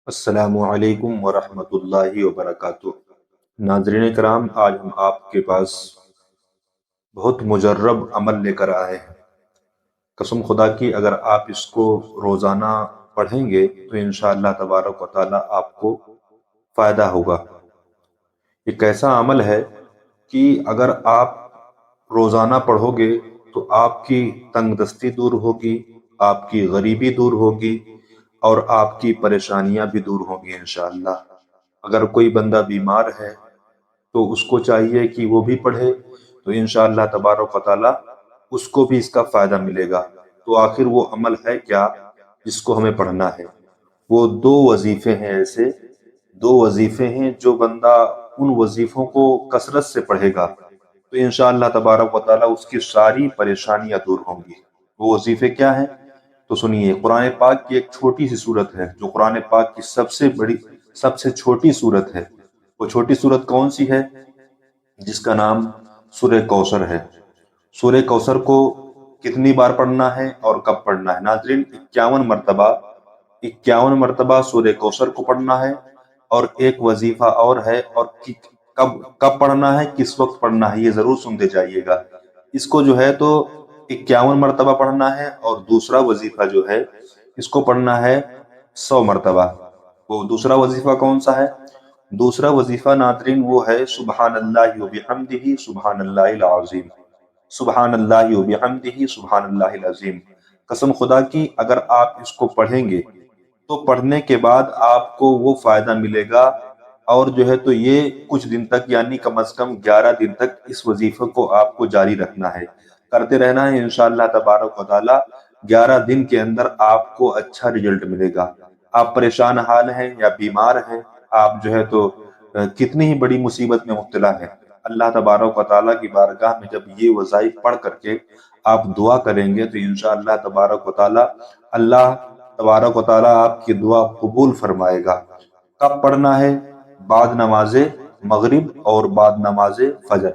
السلام علیکم ورحمۃ اللہ وبرکاتہ۔ ناظرین کرام، آج ہم آپ کے پاس بہت مجرب عمل لے کر آئے ہیں۔ قسم خدا کی اگر آپ اس کو روزانہ پڑھیں گے تو انشاءاللہ تبارک و تعالی آپ کو فائدہ ہوگا۔ ایک ایسا عمل ہے کہ اگر آپ روزانہ پڑھو گے تو آپ کی تنگ دستی دور ہوگی، آپ کی غریبی دور ہوگی اور آپ کی پریشانیاں بھی دور ہوں گی انشاءاللہ۔ اگر کوئی بندہ بیمار ہے تو اس کو چاہیے کہ وہ بھی پڑھے تو انشاءاللہ تبارک و تعالی اس کو بھی اس کا فائدہ ملے گا۔ تو آخر وہ عمل ہے کیا جس کو ہمیں پڑھنا ہے؟ وہ دو وظیفے ہیں، ایسے دو وظیفے ہیں جو بندہ ان وظیفوں کو کثرت سے پڑھے گا تو انشاءاللہ تبارک و تعالی اس کی ساری پریشانیاں دور ہوں گی۔ وہ وظیفے کیا ہیں؟ تو سنیے، قرآن پاک کی ایک چھوٹی سی صورت ہے جو قرآن پاک کی سب سے چھوٹی صورت ہے۔ وہ چھوٹی صورت کون سی ہے؟ جس کا نام سورہ کوثر ہے۔ سورہ کوثر کو کتنی بار پڑھنا ہے اور کب پڑھنا ہے؟ ناظرین، 51 مرتبہ سورہ کوثر کو پڑھنا ہے، اور ایک وظیفہ اور ہے، اور کب پڑھنا ہے، کس وقت پڑھنا ہے، یہ ضرور سنتے جائیے گا۔ اس کو جو ہے تو 51 مرتبہ پڑھنا ہے، اور دوسرا وظیفہ جو ہے اس کو پڑھنا ہے 100 مرتبہ۔ وہ دوسرا وظیفہ کون سا ہے؟ دوسرا وظیفہ ناظرین وہ ہے سبحان اللہ وبحمدہ سبحان اللہ العظیم، سبحان اللہ وبحمدہ سبحان اللہ العظیم۔ قسم خدا کی اگر آپ اس کو پڑھیں گے تو پڑھنے کے بعد آپ کو وہ فائدہ ملے گا، اور جو ہے تو یہ کچھ دن تک، یعنی کم از کم 11 دن تک اس وظیفے کو آپ کو جاری رکھنا ہے، کرتے رہنا ہے انشاءاللہ تبارک و تعالی۔ 11 دن کے اندر آپ کو اچھا رزلٹ ملے گا۔ آپ پریشان حال ہیں یا بیمار ہیں، آپ جو ہے تو کتنی ہی بڑی مصیبت میں مبتلا ہیں، اللہ تبارک و تعالیٰ کی بارگاہ میں جب یہ وظائف پڑھ کر کے آپ دعا کریں گے تو انشاءاللہ تبارک و تعالیٰ اللہ تبارک و تعالیٰ آپ کی دعا قبول فرمائے گا۔ کب پڑھنا ہے؟ بعد نماز مغرب اور بعد نماز فجر۔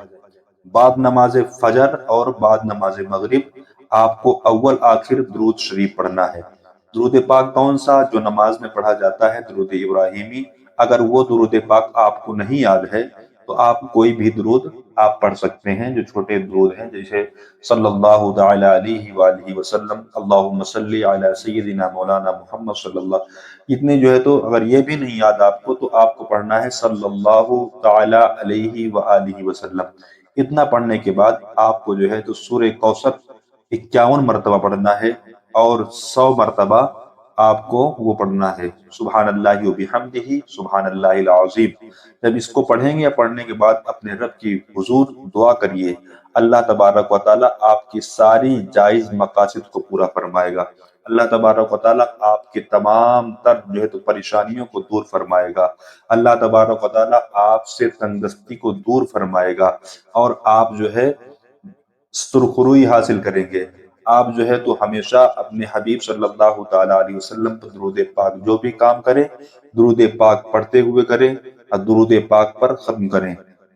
بعد نماز فجر اور بعد نماز مغرب آپ کو اول آخر درود شریف پڑھنا ہے۔ درود پاک کون سا؟ جو نماز میں پڑھا جاتا ہے، درود ابراہیمی۔ اگر وہ درود پاک آپ کو نہیں یاد ہے تو آپ کوئی بھی درود آپ پڑھ سکتے ہیں، جو چھوٹے درود ہیں، جیسے صلی اللہ تعالی علیہ وآلہ وسلم، اللہم صلی علی سیدنا مولانا محمد صلی اللہ، اتنے جو ہے تو اگر یہ بھی نہیں یاد آپ کو تو آپ کو پڑھنا ہے صلی اللہ تعالی علیہ وآلہ وسلم۔ اتنا پڑھنے کے بعد آپ کو جو ہے تو سورہ کوثر 51 مرتبہ پڑھنا ہے، اور 100 مرتبہ آپ کو وہ پڑھنا ہے سبحان اللہ وبحمدہ سبحان اللہ العظیم۔ جب اس کو پڑھیں گے یا پڑھنے کے بعد اپنے رب کی حضور دعا کریے، اللہ تبارک و تعالیٰ آپ کی ساری جائز مقاصد کو پورا فرمائے گا۔ اللہ تبارک و تعالیٰ آپ کے تمام تر جو ہے تو پریشانیوں کو دور فرمائے گا۔ اللہ تبارک و تعالیٰ آپ سے تنگ دستی کو دور فرمائے گا، اور آپ جو ہے سرخروئی حاصل کریں گے۔ آپ جو ہے تو ہمیشہ اپنے حبیب صلی اللہ تعالیٰ علیہ وسلم پر درود پاک، جو بھی کام کریں درود پاک پڑھتے ہوئے کریں، اور درود پاک پر ختم کریں۔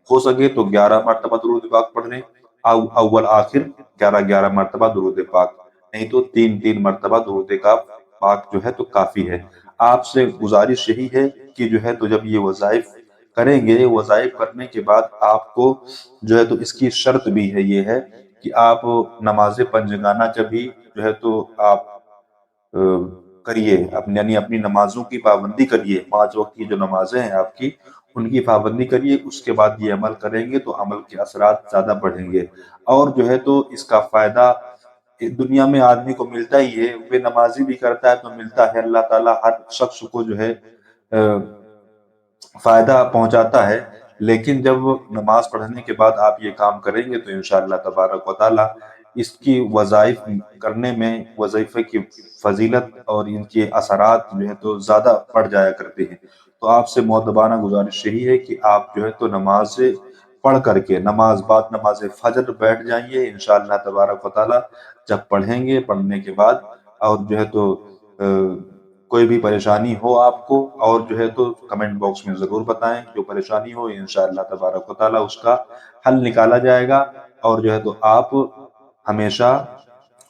ہو سکے تو 11 مرتبہ درود پاک پڑھ لیں، اول آخر 11 مرتبہ درود پاک، نہیں تو 3 مرتبہ درود کا پاک جو ہے تو کافی ہے۔ آپ سے گزارش یہی ہے کہ جو ہے تو جب یہ وظائف کریں گے، وظائف کرنے کے بعد آپ کو جو ہے تو اس کی شرط بھی ہے، یہ ہے کہ آپ نماز پنجگانہ جب بھی جو ہے تو آپ کریے، یعنی اپنی نمازوں کی پابندی کریے، 5 وقت کی جو نمازیں ہیں آپ کی ان کی پابندی کریے۔ اس کے بعد یہ عمل کریں گے تو عمل کے اثرات زیادہ بڑھیں گے، اور جو ہے تو اس کا فائدہ دنیا میں آدمی کو ملتا ہی ہے، بے نمازی بھی کرتا ہے تو ملتا ہے، اللہ تعالیٰ ہر شخص کو جو ہے فائدہ پہنچاتا ہے۔ لیکن جب نماز پڑھنے کے بعد آپ یہ کام کریں گے تو انشاءاللہ تبارک و تعالیٰ اس کی وظائف کرنے میں، وظیفے کی فضیلت اور ان کے اثرات جو ہے تو زیادہ بڑھ جایا کرتے ہیں۔ تو آپ سے مؤدبانہ گزارش یہی ہے کہ آپ جو ہے تو نماز پڑھ کر کے بعد نماز فجر بیٹھ جائیے انشاءاللہ تبارک و تعالیٰ۔ جب پڑھیں گے، پڑھنے کے بعد اور جو ہے تو کوئی بھی پریشانی ہو آپ کو، اور جو ہے تو کمنٹ باکس میں ضرور بتائیں، جو پریشانی ہو انشاءاللہ تبارک و تعالیٰ اس کا حل نکالا جائے گا، اور جو ہے تو آپ ہمیشہ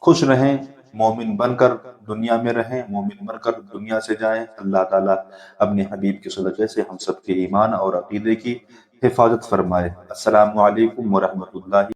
خوش رہیں، مومن بن کر دنیا میں رہیں، مومن بن کر دنیا سے جائیں۔ اللہ تعالیٰ اپنے حبیب کے صدقے سے ہم سب کے ایمان اور عقیدے کی حفاظت فرمائے۔ السلام علیکم ورحمۃ اللہ